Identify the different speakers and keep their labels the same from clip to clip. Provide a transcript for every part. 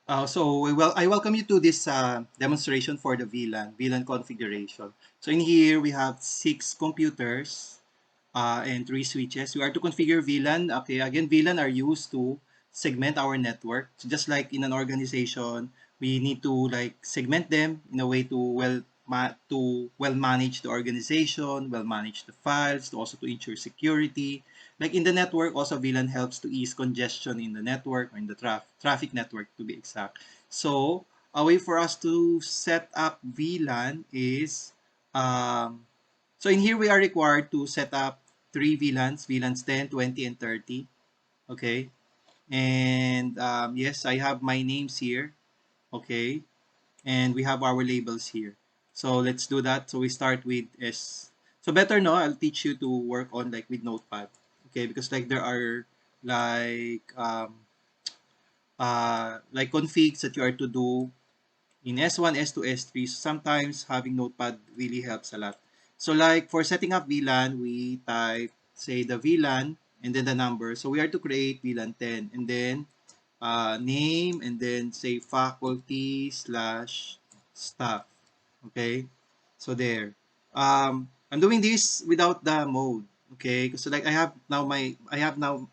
Speaker 1: I welcome you to this demonstration for the VLAN configuration. So in here we have 6 computers and 3 switches. We are to configure VLAN. Okay, again, VLAN are used to segment our network. So just like in an organization, we need to like segment them in a way to well manage the organization, well manage the files, to also to ensure security. Like in the network, also VLAN helps to ease congestion in the network or in the traffic network to be exact. So a way for us to set up VLAN is so in here we are required to set up 3 VLANs, VLANs 10, 20, and 30. Okay. And yes, I have my names here. Okay. And we have our labels here. So let's do that. So we start with S. So better no, I'll teach you to work on like with Notepad. Okay, because like there are like like configs that you are to do in S1, S2, S3. So sometimes having Notepad really helps a lot. So like for setting up VLAN, we type say the VLAN and then the number. So we are to create VLAN 10 and then name and then say faculty slash staff. Okay, so there. I'm doing this without the mode. Okay, because like I have now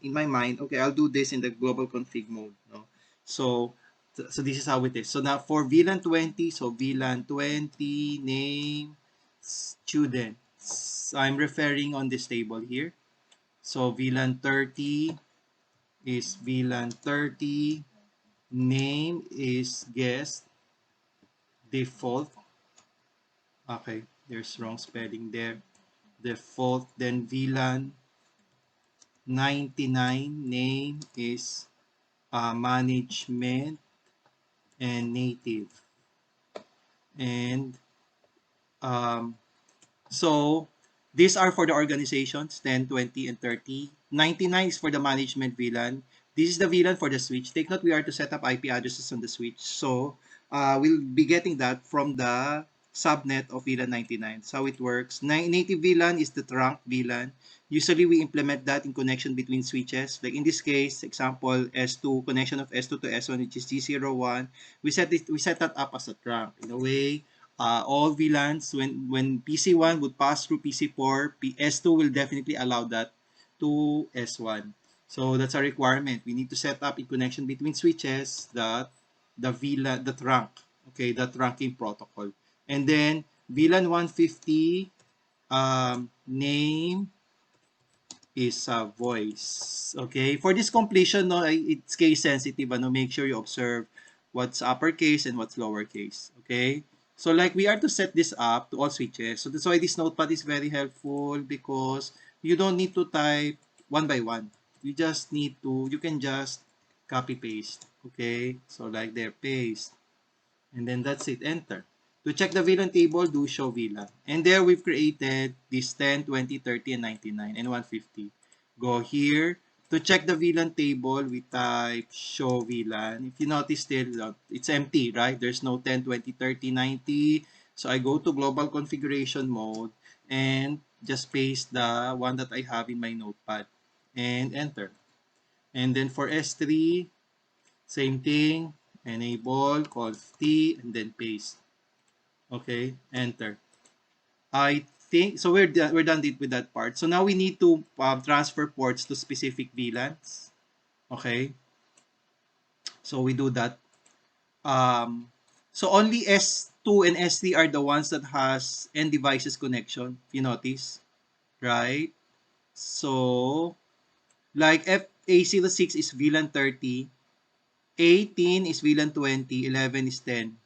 Speaker 1: in my mind. Okay, I'll do this in the global config mode. No, so so this is how it is. So now for VLAN 20, so VLAN 20 name students. I'm referring on this table here. So VLAN 30 is VLAN 30. Name is guest default. Okay, there's wrong spelling there. Default, then VLAN 99 name is management and native. And um, so these are for the organizations 10, 20, and 30. 99 is for the management VLAN. This is the VLAN for the switch. Take note we are to set up IP addresses on the switch. So we'll be getting that from the subnet of VLAN 99. That's how it works. Native VLAN is the trunk VLAN. Usually we implement that in connection between switches. Like in this case, example S2, connection of S2 to S1, which is G01. We set that up as a trunk. In a way, all VLANs, when PC1 would pass through PC4, S2 will definitely allow that to S1. So that's a requirement. We need to set up a connection between switches the VLAN, the trunk, okay, the trunking protocol. And then VLAN 150 name is voice. Okay, for this completion, no, it's case sensitive. Ano, make sure you observe what's uppercase and what's lowercase. Okay, so like we are to set this up to all switches. So that's why this notepad is very helpful because you don't need to type one by one. You can just copy paste. Okay, so like there, paste. And then that's it, enter. To check the VLAN table, do show VLAN. And there we've created this 10, 20, 30, and 99, and 150. Go here. To check the VLAN table, we type show VLAN. If you notice still, it's empty, right? There's no 10, 20, 30, 90. So I go to global configuration mode and just paste the one that I have in my notepad and enter. And then for S3, same thing, enable, conf T, and then paste. Okay, enter. I think, so we're done with that part. So now we need to transfer ports to specific VLANs. Okay, so we do that. Um, so only S2 and S3 are the ones that has end devices connection, if you notice, right? So, like FA06 is VLAN 30, 18 is VLAN 20, 11 is 10.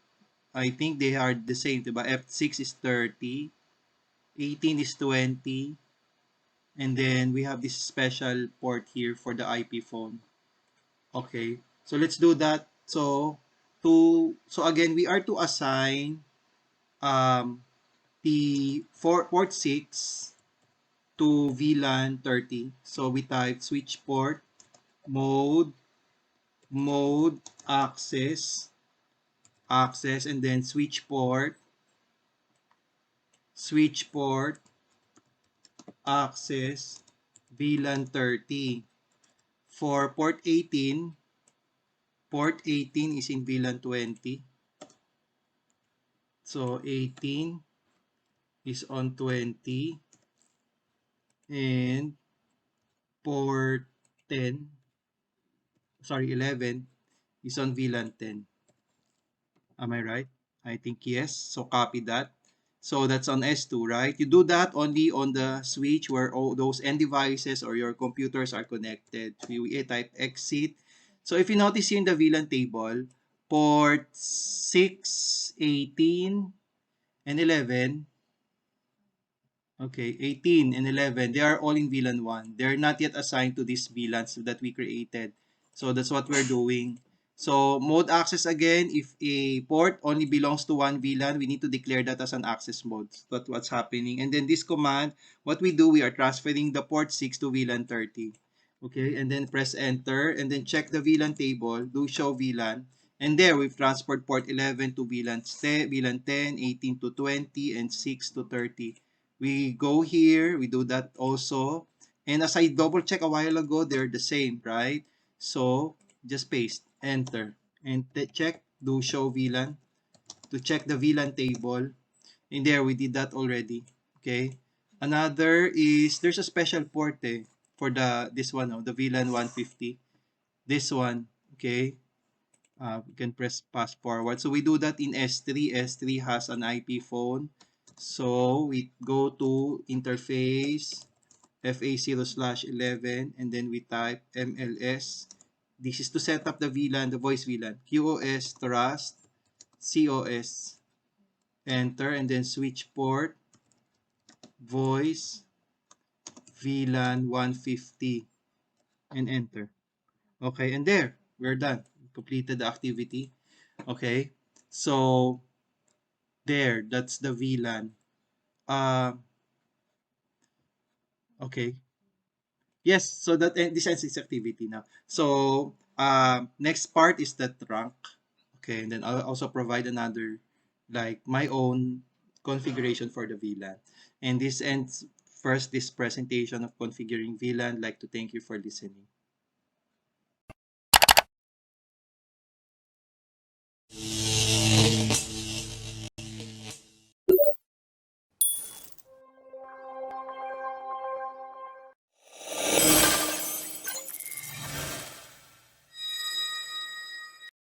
Speaker 1: I think they are the same, diba? F6 is 30, 18 is 20, and then we have this special port here for the IP phone. Okay, so let's do that. So again, we are to assign um, the port 6 to VLAN 30. So we type switch port mode access and then switch port access VLAN 30. For port 18, Port 18 is in VLAN 20. So 18 is on 20 and port 10, sorry, 11 is on VLAN 10. Am I right? I think yes. So copy that. So that's on S2, right? You do that only on the switch where all those end devices or your computers are connected. We type exit. So if you notice here in the VLAN table, port 6, 18, and 11. Okay, 18 and 11, they are all in VLAN 1. They're not yet assigned to these VLANs that we created. So that's what we're doing. So mode access again, if a port only belongs to one VLAN, we need to declare that as an access mode. That's what's happening. And then this command, what we do, we are transferring the port 6 to VLAN 30. Okay, and then press enter and then check the VLAN table, do show VLAN. And there we've transferred port 11 to VLAN 10, VLAN 10, 18 to 20, and 6 to 30. We go here, we do that also. And as I double check a while ago, they're the same, right? So just paste, enter, and check, do show VLAN to check the VLAN table. And there, we did that already. Okay. Another is, there's a special port for this one, the VLAN 150. This one, okay. We can press fast forward. So we do that in S3. S3 has an IP phone. So we go to interface FA0/11 and then we type MLS. This is to set up the VLAN, the voice VLAN. QoS trust COS. Enter and then switch port voice VLAN 150 and enter. Okay, and there, we're done. We completed the activity. Okay, so there, that's the VLAN. Uh, okay. Yes, so that this ends this activity now. So next part is the trunk. Okay, and then I'll also provide another, like my own configuration for the VLAN. And this ends first this presentation of configuring VLAN. I'd like to thank you for listening.